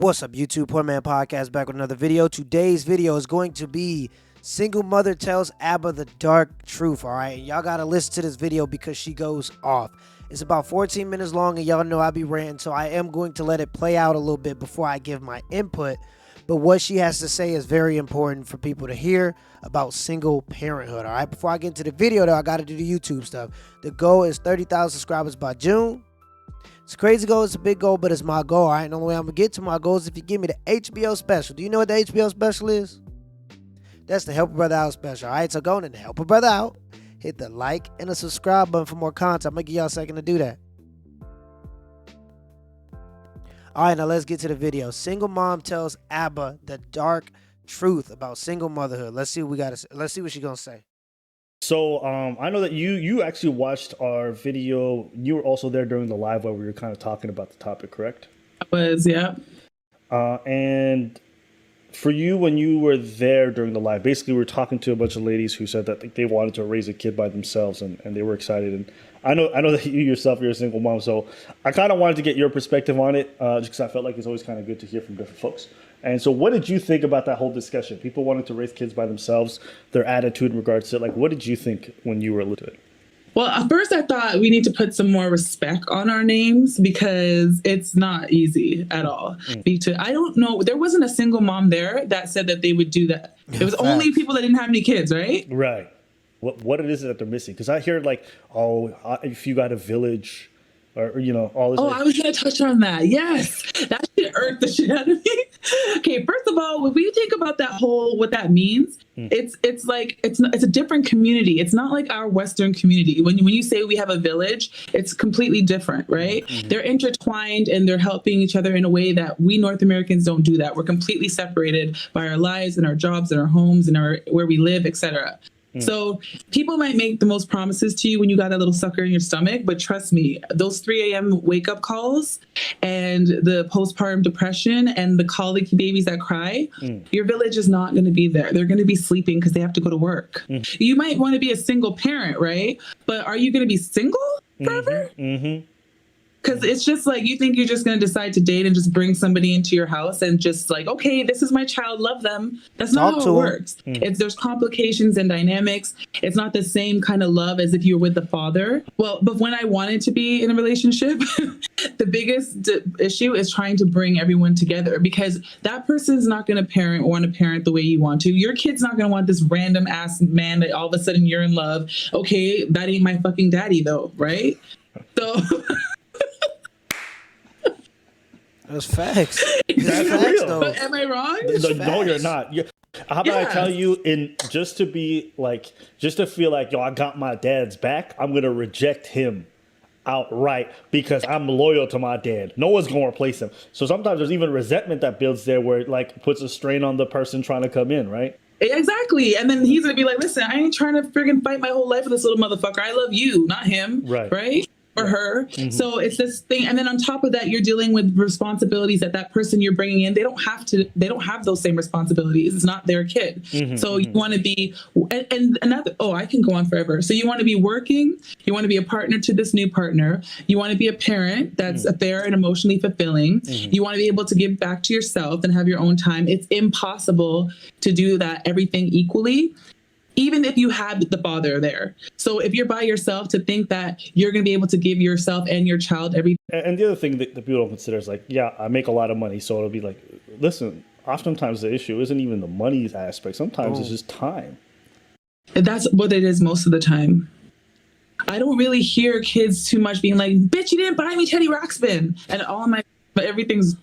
What's up, YouTube? Poor.Mans.Podcast back with another video. Today's video is going to be Single Mother Tells Abba the Dark Truth, alright? Y'all gotta listen to this video because she goes off. It's about 14 minutes long and y'all know I be ranting, so I am going to let it play out a little bit before I give my input. But what she has to say is very important for people to hear about single parenthood, alright? Before I get into the video though, I gotta do the YouTube stuff. The goal is 30,000 subscribers by June. It's a crazy goal, it's a big goal, but it's my goal, all right? And the only way I'm going to get to my goal is if you give me the HBO special. Do you know what the HBO special is? That's the Help a Brother Out special, all right? So go on and Help a Brother Out. Hit the like and the subscribe button for more content. I'm going to give y'all a second to do that. All right, now let's get to the video. Single mom tells Abba the dark truth about single motherhood. Let's see what we got to say. Let's see what she's going to say. So I know that you actually watched our video. You were also there during the live where we were kind of talking about the topic, correct? I was, yeah. And for you, when you were there during the live, basically we were talking to a bunch of ladies who said that they wanted to raise a kid by themselves and they were excited. And I know that you yourself, you're a single mom, so I kind of wanted to get your perspective on it just because I felt like it's always kind of good to hear from different folks. And so what did you think about that whole discussion? People wanting to raise kids by themselves, their attitude in regards to it. Like, what did you think when you were listening to it? Well, at first I thought we need to put some more respect on our names because it's not easy at all. I don't know. There wasn't a single mom there that said that they would do that. It was only people that didn't have any kids, right? Right. What it is that they're missing? Because I hear like, oh, if you got a village or, you know, all this. Oh, I was going to touch on that. Yes. That shit irked the shit out of me. Okay, first of all, when we think about that whole, what that means, it's like, it's a different community. It's not like our Western community. When you say we have a village, it's completely different, right? They're intertwined and they're helping each other in a way that we North Americans don't do that. We're completely separated by our lives and our jobs and our homes and where we live, etc. So people might make the most promises to you when you got a little sucker in your stomach, but trust me, those 3 a.m. wake up calls and the postpartum depression and the colicky babies that cry, your village is not going to be there. They're going to be sleeping because they have to go to work. You might want to be a single parent, right? But are you going to be single forever? Because it's just like, you think you're just going to decide to date and just bring somebody into your house and just like, okay, this is my child, love them. That's not how it works. There's complications and dynamics. It's not the same kind of love as if you were with the father. Well, but when I wanted to be in a relationship, the biggest issue is trying to bring everyone together because that person's not going to want to parent the way you want to. Your kid's not going to want this random ass man that all of a sudden you're in love. Okay, that ain't my fucking daddy though, right? So... That's facts. That's real. Though. But am I wrong? No, you're not. How about I tell you, just to feel like, yo, I got my dad's back, I'm going to reject him outright because I'm loyal to my dad. No one's going to replace him. So sometimes there's even resentment that builds there where it like puts a strain on the person trying to come in, right? Exactly. And then he's going to be like, listen, I ain't trying to friggin' fight my whole life with this little motherfucker. I love you, not him. Right? Or her. So it's this thing. And then on top of that, you're dealing with responsibilities that person you're bringing in, they don't have those same responsibilities. It's not their kid. So you want to be, and another, I can go on forever. So you want to be working, you want to be a partner to this new partner. You want to be a parent that's fair and emotionally fulfilling. You want to be able to give back to yourself and have your own time. It's impossible to do that everything equally, even if you have the father there. So if you're by yourself, to think that you're going to be able to give yourself and your child everything. And the other thing that people don't consider is like, yeah, I make a lot of money. So it'll be like, listen, oftentimes the issue isn't even the money aspect. Sometimes it's just time. And that's what it is most of the time. I don't really hear kids too much being like, bitch, you didn't buy me Teddy Ruxpin. And but everything's...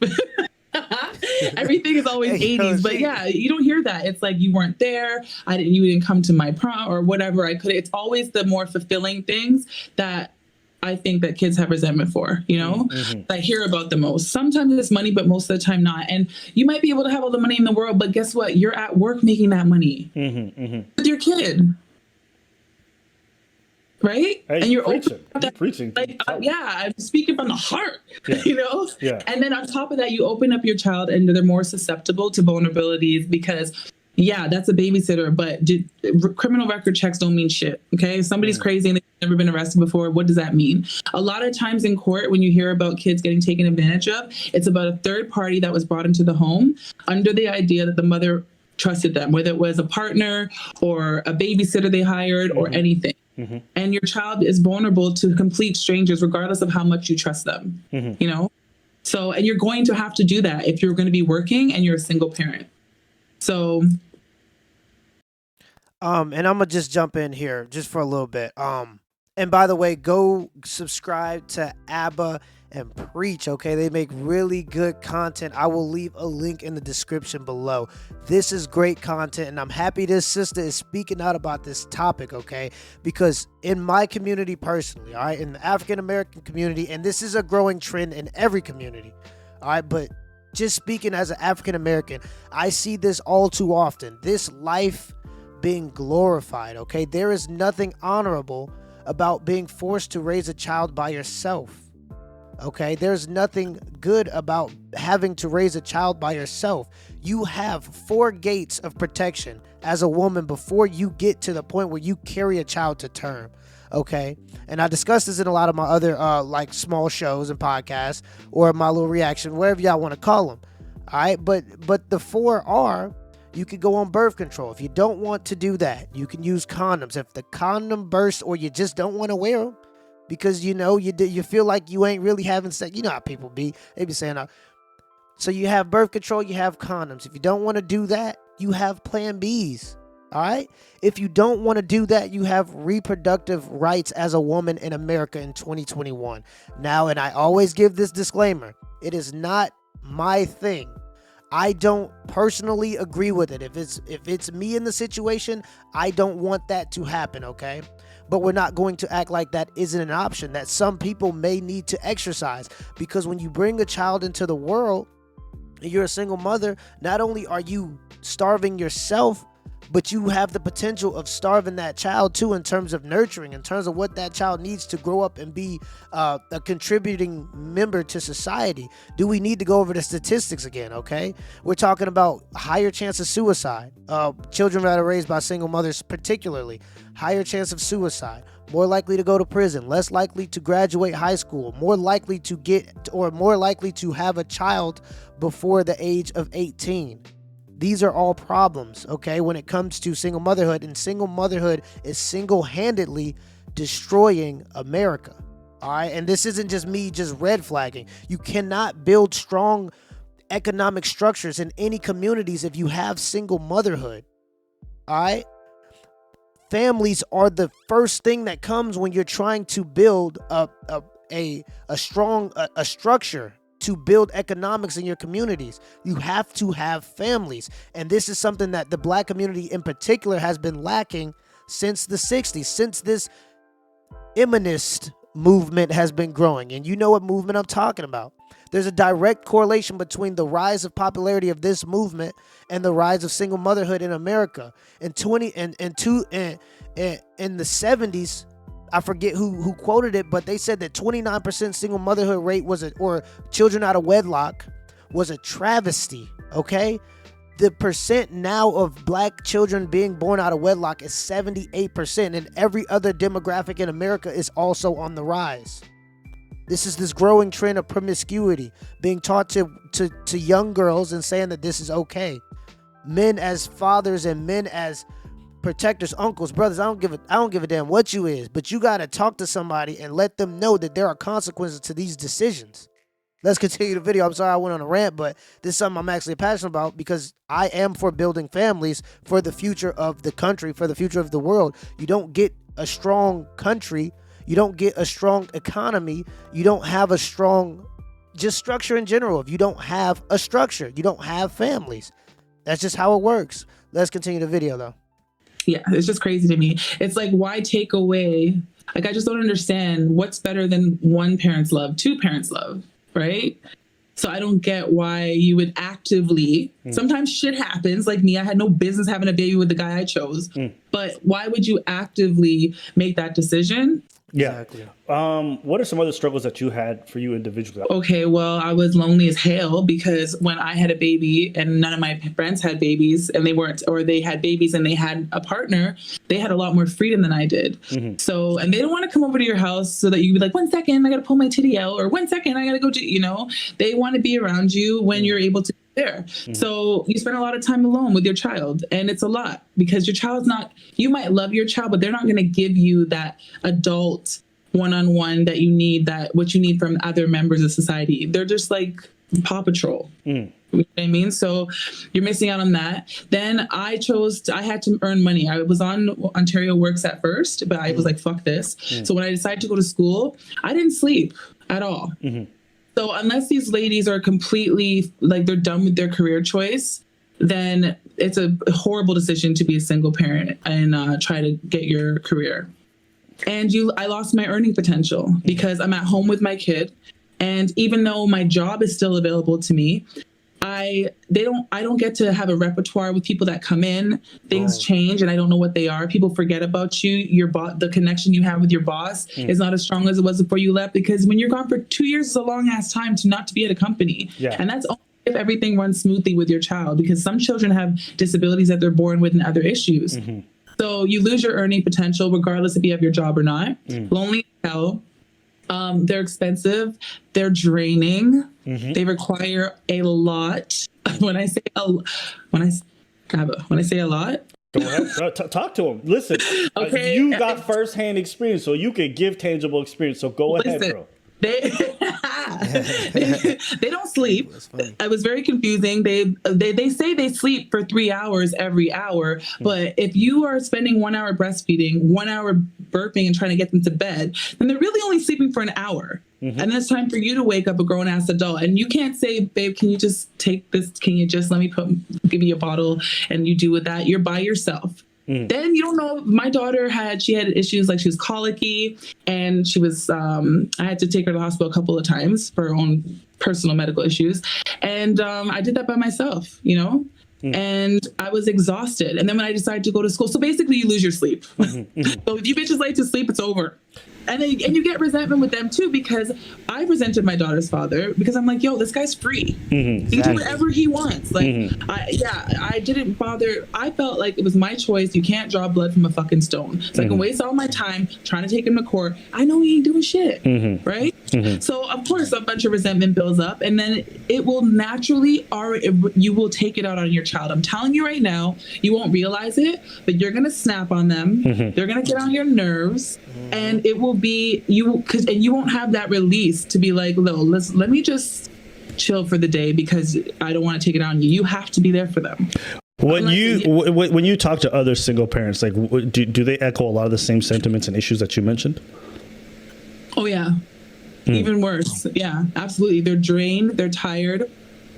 Everything is always 80s, but yeah, you don't hear that. It's like, you weren't there. You didn't come to my prom or whatever. It's always the more fulfilling things that I think that kids have resentment for, you know? I hear about the most. Sometimes it's money, but most of the time not. And you might be able to have all the money in the world, but guess what? You're at work making that money with your kid. Right? Hey, and you're preaching. Like, I'm speaking from the heart, yeah. you know? Yeah. And then on top of that, you open up your child and they're more susceptible to vulnerabilities because Yeah, that's a babysitter, but criminal record checks don't mean shit. Okay. If somebody's crazy and they've never been arrested before, what does that mean? A lot of times in court, when you hear about kids getting taken advantage of, it's about a third party that was brought into the home under the idea that the mother trusted them, whether it was a partner or a babysitter they hired or anything. And your child is vulnerable to complete strangers, regardless of how much you trust them, you know? So, and you're going to have to do that if you're going to be working and you're a single parent. So, and I'm gonna just jump in here just for a little bit. And by the way, go subscribe to Abba and Preach. Okay, they make really good content. I will leave a link in the description below. This is great content, and I'm happy this sister is speaking out about this topic. Okay, because in my community personally, all right, in the African American community, and this is a growing trend in every community, all right, but just speaking as an African American, I see this all too often. This life being glorified, okay? There is nothing honorable about being forced to raise a child by yourself, okay? There's nothing good about having to raise a child by yourself. You have 4 gates of protection as a woman before you get to the point where you carry a child to term, okay? And I discussed this in a lot of my other like small shows and podcasts, or my little reaction, whatever y'all want to call them, all right? But the 4 are: you could go on birth control. If you don't want to do that, you can use condoms. If the condom bursts or you just don't want to wear them because, you know, you feel like you ain't really having sex. You know how people be. They be saying, so you have birth control, you have condoms. If you don't want to do that, you have plan Bs. All right? If you don't want to do that, you have reproductive rights as a woman in America in 2021. Now, and I always give this disclaimer, it is not my thing. I don't personally agree with it. If it's me in the situation, I don't want that to happen, okay? But we're not going to act like that isn't an option that some people may need to exercise, because when you bring a child into the world and you're a single mother, not only are you starving yourself, but you have the potential of starving that child too, in terms of nurturing, in terms of what that child needs to grow up and be a contributing member to society. Do we need to go over the statistics again? Okay, we're talking about higher chance of suicide. Children that are raised by single mothers, particularly, higher chance of suicide, more likely to go to prison, less likely to graduate high school, more likely to have a child before the age of 18. These are all problems, okay, when it comes to single motherhood, and single motherhood is single-handedly destroying America, all right? And this isn't just me just red flagging. You cannot build strong economic structures in any communities if you have single motherhood, all right? Families are the first thing that comes when you're trying to build a strong structure to build economics in your communities. You have to have families. And this is something that the Black community in particular has been lacking since the 60s, since this feminist movement has been growing. And you know what movement I'm talking about. There's a direct correlation between the rise of popularity of this movement and the rise of single motherhood in America. In the 70s, I forget who quoted it, but they said that 29% single motherhood rate or children out of wedlock was a travesty, okay? The percent now of Black children being born out of wedlock is 78%, and every other demographic in America is also on the rise. This is this growing trend of promiscuity being taught to young girls and saying that this is okay. Men as fathers and men as protectors, uncles, brothers, I don't give a damn what you is, but you got to talk to somebody and let them know that there are consequences to these decisions. Let's continue the video. I'm sorry I went on a rant, but this is something I'm actually passionate about, because I am for building families for the future of the country, for the future of the world. You don't get a strong country, you don't get a strong economy, you don't have a strong just structure in general. If you don't have a structure, you don't have families. That's just how it works. Let's continue the video though. Yeah, it's just crazy to me. It's like, why take away? Like, I just don't understand what's better than one parent's love, two parents' love, right? So I don't get why you would actively, sometimes shit happens. Like me, I had no business having a baby with the guy I chose. But why would you actively make that decision Yeah. Exactly. What are some other struggles that you had for you individually? Okay, well, I was lonely as hell because when I had a baby and none of my friends had babies and they weren't, or they had babies and they had a partner, they had a lot more freedom than I did. So, and they don't want to come over to your house so that you can be like, 1 second, I got to pull my titty out, or 1 second, I got to go do, they want to be around you when you're able to be there. So you spend a lot of time alone with your child, and it's a lot because your child's not, you might love your child, but they're not going to give you that adult one-on-one that you need, that what you need from other members of society. They're just like Paw Patrol. You know what I mean? So you're missing out on that. Then I had to earn money. I was on Ontario Works at first, but I was like, fuck this. So when I decided to go to school, I didn't sleep at all. So unless these ladies are completely like they're done with their career choice, then it's a horrible decision to be a single parent and try to get your career. And I lost my earning potential because I'm at home with my kid. And even though my job is still available to me, I don't get to have a repertoire with people that come in. Things change and I don't know what they are. People forget about you. The connection you have with your boss is not as strong as it was before you left, because when you're gone for 2 years is a long ass time to not to be at a company. And that's only if everything runs smoothly with your child, because some children have disabilities that they're born with and other issues. So you lose your earning potential regardless if you have your job or not. Lonely as hell. They're expensive. They're draining. They require a lot. When I say a lot, Go ahead. Talk to him. Listen, Okay. You got firsthand experience, so you can give tangible experience. So go ahead, bro. They don't sleep. It was very confusing. They say they sleep for 3 hours every hour, but if you are spending 1 hour breastfeeding, 1 hour burping and trying to get them to bed, then they're really only sleeping for an hour. And then it's time for you to wake up a grown ass adult. And you can't say, babe, can you just take this? Can you just let me give you a bottle and you do with that? You're by yourself. Then you don't know. My daughter had issues, like she was colicky, and she was, I had to take her to the hospital a couple of times for her own personal medical issues. And I did that by myself, and I was exhausted. And then when I decided to go to school, so basically you lose your sleep. So if you bitches like to sleep, it's over. And you get resentment with them too, because I resented my daughter's father because I'm like, yo, this guy's free. He can do whatever he wants. Like, I didn't bother. I felt like it was my choice. You can't draw blood from a fucking stone. So I can waste all my time trying to take him to court. I know he ain't doing shit, right? So of course a bunch of resentment builds up, and then it will naturally, you will take it out on your child. I'm telling you right now, you won't realize it, but you're gonna snap on them. They're gonna get on your nerves, and it will be and you won't have that release to be like, let me just chill for the day because I don't want to take it out on you. You have to be there for them. When you talk to other single parents, like do they echo a lot of the same sentiments and issues that you mentioned? Oh yeah. Even worse. Yeah, absolutely. They're drained. They're tired.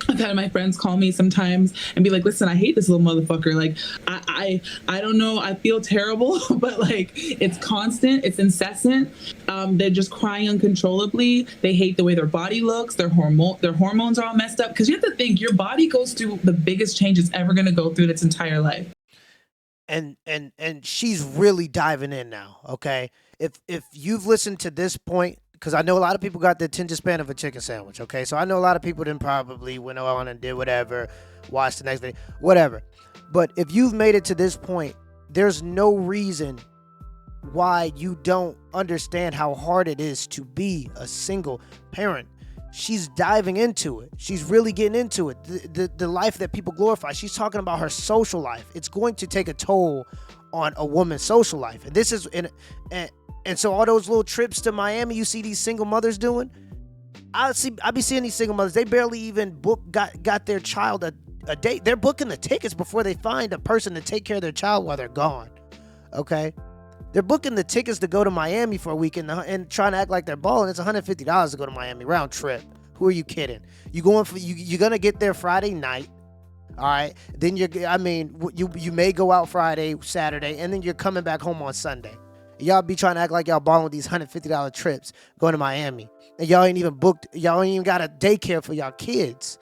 I've had my friends call me sometimes and be like, listen, I hate this little motherfucker. Like, I don't know. I feel terrible, but like, it's constant. It's incessant. They're just crying uncontrollably. They hate the way their body looks. Their hormones are all messed up. Cause you have to think your body goes through the biggest change it's ever going to go through in its entire life. And she's really diving in now. Okay. If you've listened to this point, because I know a lot of people got the attention span of a chicken sandwich, okay? So I know a lot of people then probably went on and did whatever, watched the next video, whatever. But if you've made it to this point, there's no reason why you don't understand how hard it is to be a single parent. She's diving into it. She's really getting into it. The life that people glorify. She's talking about her social life. It's going to take a toll on a woman's social life. And this is and so all those little trips to Miami you see these single mothers doing, I be seeing these single mothers, they barely even got their child a date. They're booking the tickets before they find a person to take care of their child while they're gone. Okay? They're booking the tickets to go to Miami for a weekend and trying to act like they're balling. It's $150 to go to Miami round trip. Who are you kidding? You're gonna get there Friday night. All right. Then you may go out Friday, Saturday, and then you're coming back home on Sunday. Y'all be trying to act like y'all balling with these $150 trips going to Miami. And y'all ain't even got a daycare for y'all kids.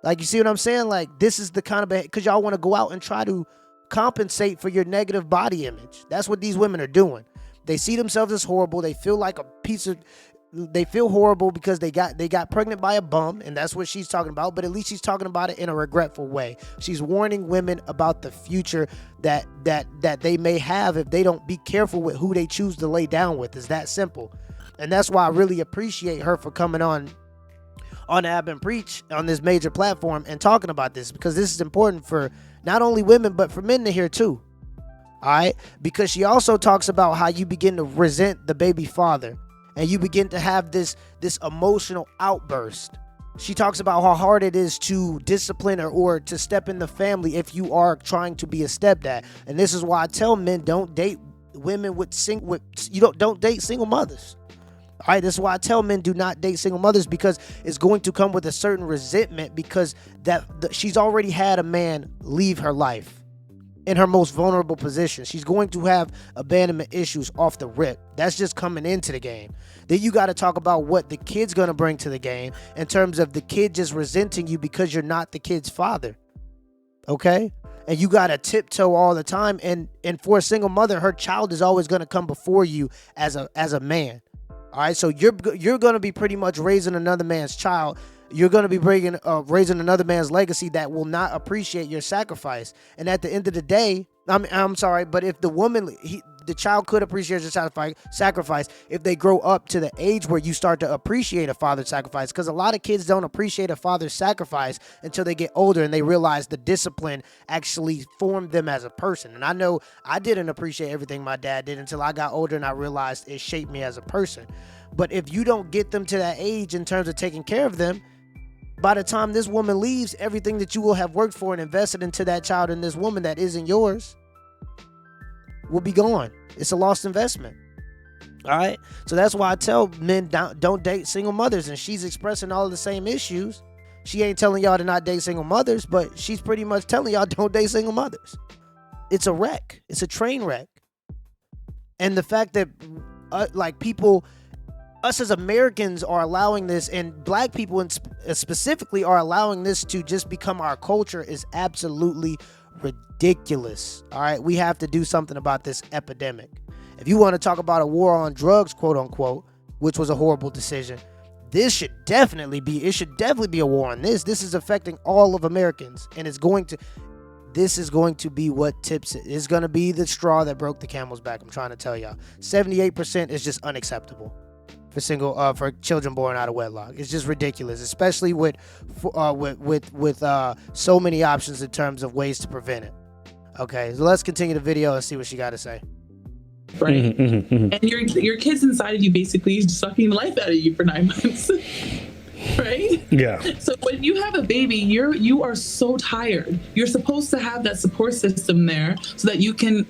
Like, you see what I'm saying? Like, this is the kind of, because y'all want to go out and try to compensate for your negative body image. That's what these women are doing. They see themselves as horrible. They feel like a piece of. They feel horrible because they got pregnant by a bum, and that's what she's talking about. But at least she's talking about it in a regretful way. She's warning women about the future that they may have if they don't be careful with who they choose to lay down with. It's that simple, and that's why I really appreciate her for coming on Ab and Preach on this major platform and talking about this, because this is important for not only women but for men to hear too. All right, because she also talks about how you begin to resent the baby father. And you begin to have this emotional outburst. She talks about how hard it is to discipline or to step in the family if you are trying to be a stepdad. And this is why I tell men, don't date women don't date single mothers. All right, this is why I tell men, do not date single mothers, because it's going to come with a certain resentment, because she's already had a man leave her life in her most vulnerable position. She's going to have abandonment issues off the rip. That's just coming into the game. Then you got to talk about what the kid's going to bring to the game in terms of the kid just resenting you because you're not the kid's father. Okay? And you got to tiptoe all the time. And for a single mother, her child is always going to come before you as a man. All right? So you're going to be pretty much raising another man's child. You're going to be raising another man's legacy that will not appreciate your sacrifice. And at the end of the day, I'm sorry, but if the child could appreciate your sacrifice if they grow up to the age where you start to appreciate a father's sacrifice. Because a lot of kids don't appreciate a father's sacrifice until they get older and they realize the discipline actually formed them as a person. And I know I didn't appreciate everything my dad did until I got older and I realized it shaped me as a person. But if you don't get them to that age in terms of taking care of them, by the time this woman leaves, everything that you will have worked for and invested into that child and this woman that isn't yours will be gone. It's a lost investment. All right. So that's why I tell men, don't date single mothers. And she's expressing all of the same issues. She ain't telling y'all to not date single mothers, but she's pretty much telling y'all don't date single mothers. It's a wreck. It's a train wreck. And the fact that us as Americans are allowing this, and black people specifically are allowing this to just become our culture, is absolutely ridiculous. All right, we have to do something about this epidemic. If you want to talk about a war on drugs, quote unquote, which was a horrible decision, this should definitely be a war on this. This is affecting all of Americans, and this is going to be what tips it. It's going to be the straw that broke the camel's back. I'm trying to tell y'all. 78% is just unacceptable for children born out of wedlock. It's just ridiculous, especially with so many options in terms of ways to prevent it. Okay, so let's continue the video and see what she got to say. Right. And your kid's inside of you basically sucking the life out of you for 9 months. Right? Yeah. So when you have a baby, you are so tired. You're supposed to have that support system there so that you can,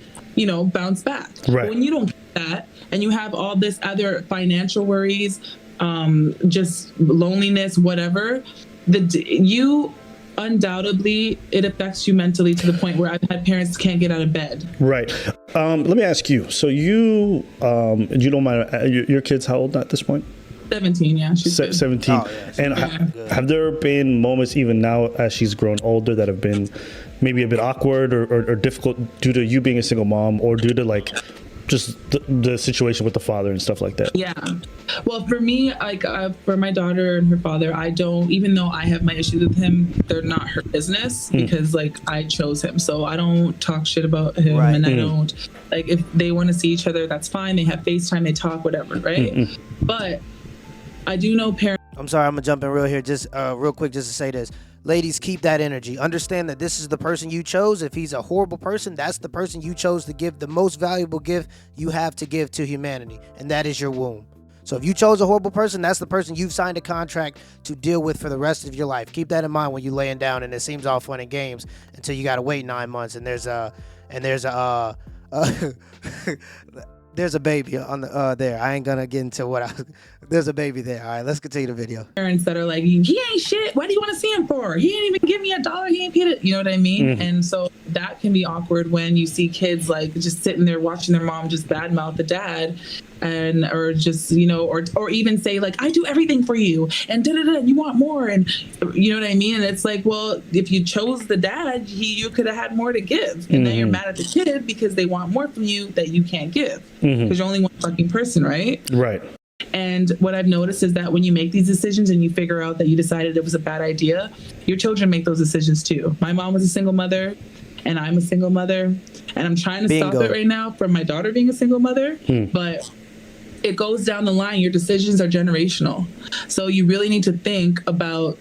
bounce back. Right. But when you don't get that, and you have all this other financial worries, just loneliness, whatever, undoubtedly it affects you mentally to the point where I've had parents can't get out of bed. Right. Let me ask you. So you don't mind, your kid's how old at this point? 17, yeah. She's 17. Oh, yeah, and have there been moments even now as she's grown older that have been maybe a bit awkward or difficult due to you being a single mom, or due to just the situation with the father and stuff like that? Yeah. Well, for me, for my daughter and her father, I don't, even though I have my issues with him, they're not her business because I chose him. So I don't talk shit about him. Right. And I don't, if they want to see each other, that's fine. They have FaceTime, they talk, whatever. Right. But I do know parents. I'm sorry, I'm gonna jump in real quick just to say this. Ladies, keep that energy. Understand that this is the person you chose. If he's a horrible person, that's the person you chose to give the most valuable gift you have to give to humanity, and that is your womb. So if you chose a horrible person, that's the person you've signed a contract to deal with for the rest of your life. Keep that in mind when you're laying down and it seems all fun and games until you gotta wait 9 months and there's a there's a baby on the there. I ain't gonna get into there's a baby there. All right, let's continue the video. Parents that are like, he ain't shit. What do you want to see him for? He ain't even give me $1. He ain't paid it. You know what I mean? And so that can be awkward when you see kids like just sitting there watching their mom just badmouth the dad, and or just, you know, or even say like, I do everything for you and you want more, and you know what I mean? And it's like, well, if you chose the dad, you could have had more to give, and then you're mad at the kid because they want more from you that you can't give because you're only one fucking person, right? Right. And what I've noticed is that when you make these decisions and you figure out that you decided it was a bad idea, your children make those decisions too. My mom was a single mother, and I'm a single mother, and I'm trying to stop it right now from my daughter being a single mother, but it goes down the line. Your decisions are generational. So you really need to think about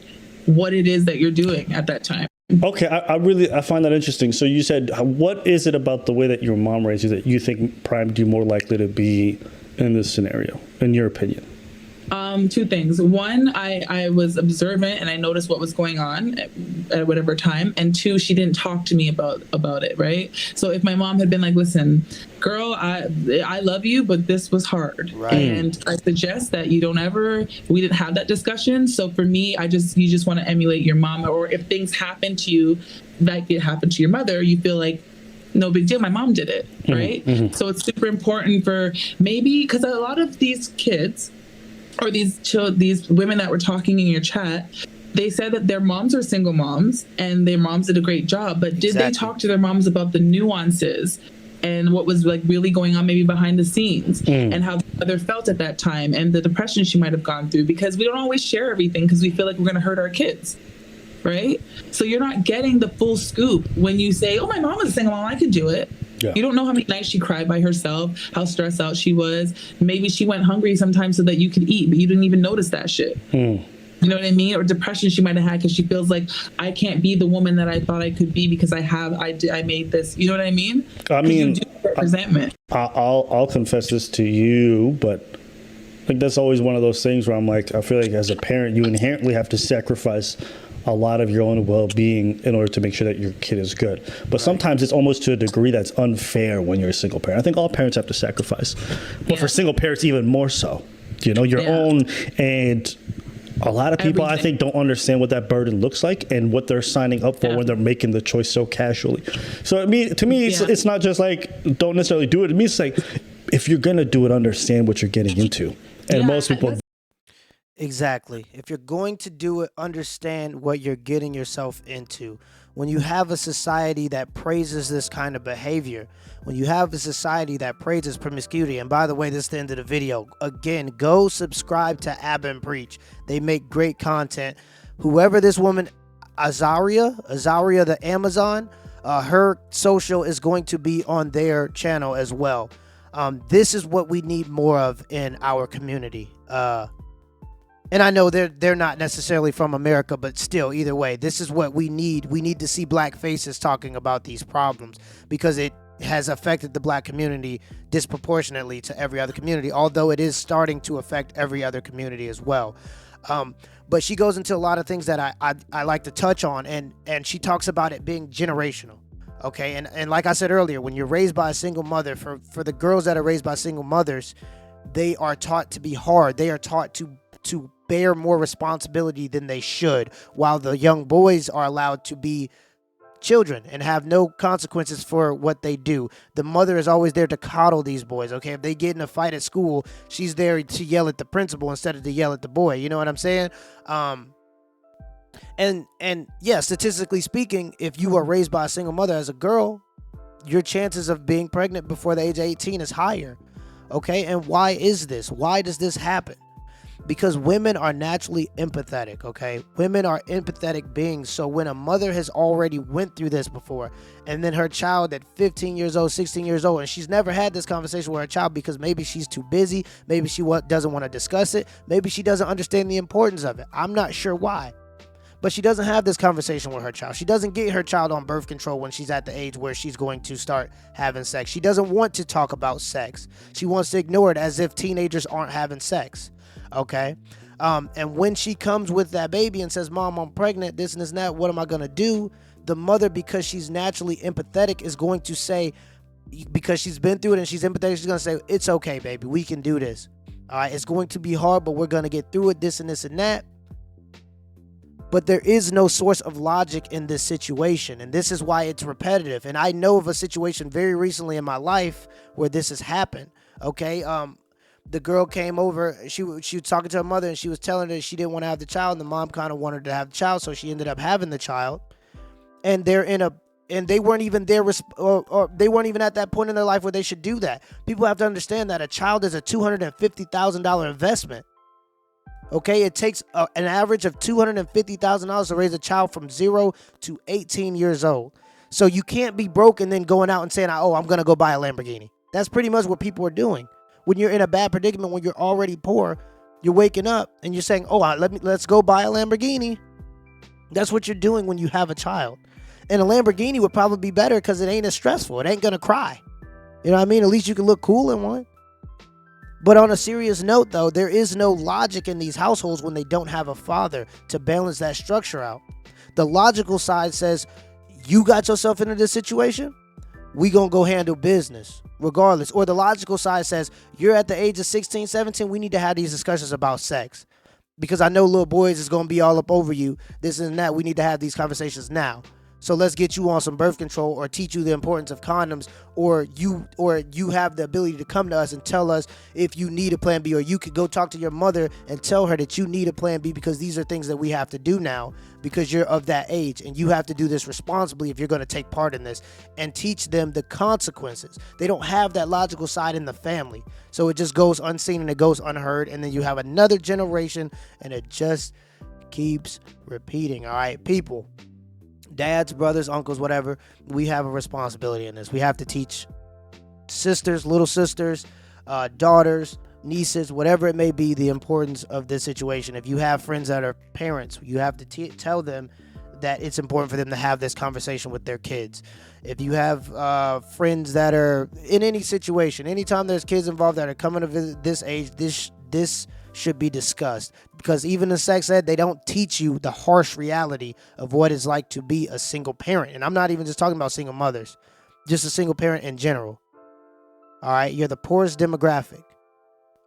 what it is that you're doing at that time. Okay, I find that interesting. So you said, what is it about the way that your mom raised you that you think primed you more likely to be in this scenario, in your opinion? Two things. One, I was observant and I noticed what was going on at whatever time. And two, she didn't talk to me about it, right? So if my mom had been like, listen, girl, I love you, but this was hard. Right. And I suggest that we didn't have that discussion. So for me, you just want to emulate your mom, or if things happen to you, like it happened to your mother, you feel like, no big deal, my mom did it, right? So it's super important for maybe, because a lot of these kids, or these women that were talking in your chat, they said that their moms are single moms and their moms did a great job, but did they talk to their moms about the nuances and what was like really going on maybe behind the scenes, and how the mother felt at that time and the depression she might have gone through? Because we don't always share everything because we feel like we're going to hurt our kids, right? So you're not getting the full scoop when you say, oh, my mom is a single mom, I could do it. Yeah. You don't know how many nights she cried by herself, how stressed out she was. Maybe she went hungry sometimes so that you could eat, but you didn't even notice that shit. You know what I mean? Or depression she might have had because she feels like, I can't be the woman that I thought I could be because I made this. You know what I mean? I mean, you do get resentment. I'll confess this to you, but like that's always one of those things where I'm like, I feel like as a parent, you inherently have to sacrifice a lot of your own well-being in order to make sure that your kid is good. But sometimes it's almost to a degree that's unfair when you're a single parent. I think all parents have to sacrifice. But for single parents, even more so. You know, your own. And a lot of people, I think, don't understand what that burden looks like and what they're signing up for when they're making the choice so casually. So to me, it's not just like, don't necessarily do it. It means like, if you're going to do it, understand what you're getting into. And most people... Exactly. If you're going to do it, understand what you're getting yourself into. When you have a society that praises this kind of behavior, when you have a society that praises promiscuity, and by the way, this is the end of the video. Again, go subscribe to Abba and Preach. They make great content. Whoever this woman, Azaria the Amazon, her social is going to be on their channel as well. This is what we need more of in our community. And I know they're not necessarily from America, but still, either way, this is what we need. We need to see black faces talking about these problems because it has affected the black community disproportionately to every other community, although it is starting to affect every other community as well. But she goes into a lot of things that I like to touch on, and she talks about it being generational. Okay, and like I said earlier, when you're raised by a single mother, for the girls that are raised by single mothers, they are taught to be hard. They are taught to bear more responsibility than they should, while the young boys are allowed to be children and have no consequences for what they do. The mother is always there to coddle these boys. Okay, if they get in a fight at school, she's there to yell at the principal instead of to yell at the boy. You know what I'm saying? And yeah, statistically speaking, if you are raised by a single mother as a girl, your chances of being pregnant before the age of 18 is higher. Okay, and why is this? Why does this happen? Because women are naturally empathetic, okay? Women are empathetic beings. So when a mother has already went through this before, and then her child at 15 years old, 16 years old, and she's never had this conversation with her child because maybe she's too busy, maybe she doesn't want to discuss it, maybe she doesn't understand the importance of it. I'm not sure why. But she doesn't have this conversation with her child. She doesn't get her child on birth control when she's at the age where she's going to start having sex. She doesn't want to talk about sex. She wants to ignore it as if teenagers aren't having sex. Okay. And when she comes with that baby and says, Mom, I'm pregnant, this and this and that, what am I going to do? The mother, because she's naturally empathetic, is going to say, because she's been through it and she's empathetic, she's going to say, it's okay, baby, we can do this. All right. It's going to be hard, but we're going to get through it, this and this and that. But there is no source of logic in this situation, and this is why it's repetitive. And I know of a situation very recently in my life where this has happened. Okay, the girl came over. She was talking to her mother, and she was telling her she didn't want to have the child, and the mom kind of wanted her to have the child, so she ended up having the child. And they weren't even there, or they weren't even at that point in their life where they should do that. People have to understand that a child is a $250,000 investment. Okay, it takes an average of $250,000 to raise a child from 0 to 18 years old. So you can't be broke and then going out and saying, "Oh, I'm gonna go buy a Lamborghini." That's pretty much what people are doing. When you're in a bad predicament, when you're already poor, you're waking up and you're saying, "Oh, let's go buy a Lamborghini." That's what you're doing when you have a child. And a Lamborghini would probably be better because it ain't as stressful. It ain't gonna cry. You know what I mean? At least you can look cool in one. But on a serious note, though, there is no logic in these households when they don't have a father to balance that structure out. The logical side says, you got yourself into this situation, we gonna go handle business regardless. Or the logical side says, you're at the age of 16, 17, we need to have these discussions about sex. Because I know little boys is gonna be all up over you, this and that, we need to have these conversations now. So let's get you on some birth control or teach you the importance of condoms, or you have the ability to come to us and tell us if you need a plan B, or you could go talk to your mother and tell her that you need a plan B because these are things that we have to do now because you're of that age and you have to do this responsibly if you're going to take part in this, and teach them the consequences. They don't have that logical side in the family. So it just goes unseen and it goes unheard, and then you have another generation and it just keeps repeating. All right, people. Dads, brothers, uncles, whatever, we have a responsibility in this. We have to teach sisters, little sisters, daughters, nieces, whatever it may be, the importance of this situation. If you have friends that are parents, you have to tell them that it's important for them to have this conversation with their kids. If you have friends that are in any situation, anytime there's kids involved that are coming to visit this age, this should be discussed, because even in sex ed, they don't teach you the harsh reality of what it's like to be a single parent. And I'm not even just talking about single mothers, just a single parent in general. All right, you're the poorest demographic.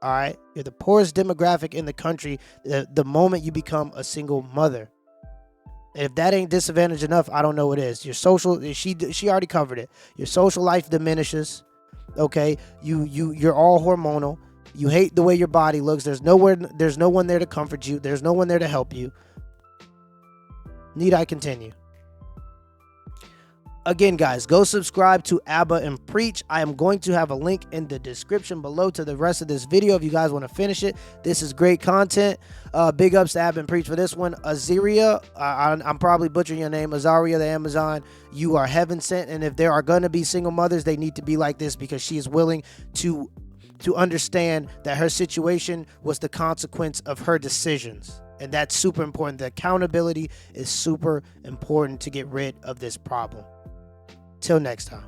All right, you're the poorest demographic in the country the moment you become a single mother. And if that ain't disadvantage enough, I don't know what is. Your social, she already covered it. Your social life diminishes. Okay, you're all hormonal. You hate the way your body looks. There's no one there to comfort you. There's no one there to help you. Need I continue? Again, guys, go subscribe to Abba and Preach. I am going to have a link in the description below to the rest of this video if you guys want to finish it. This is great content. Big ups to Abba and Preach for this one. Azaria, I'm probably butchering your name. Azaria, the Amazon, you are heaven sent. And if there are going to be single mothers, they need to be like this, because she is willing to understand that her situation was the consequence of her decisions. And that's super important. The accountability is super important to get rid of this problem. Till next time.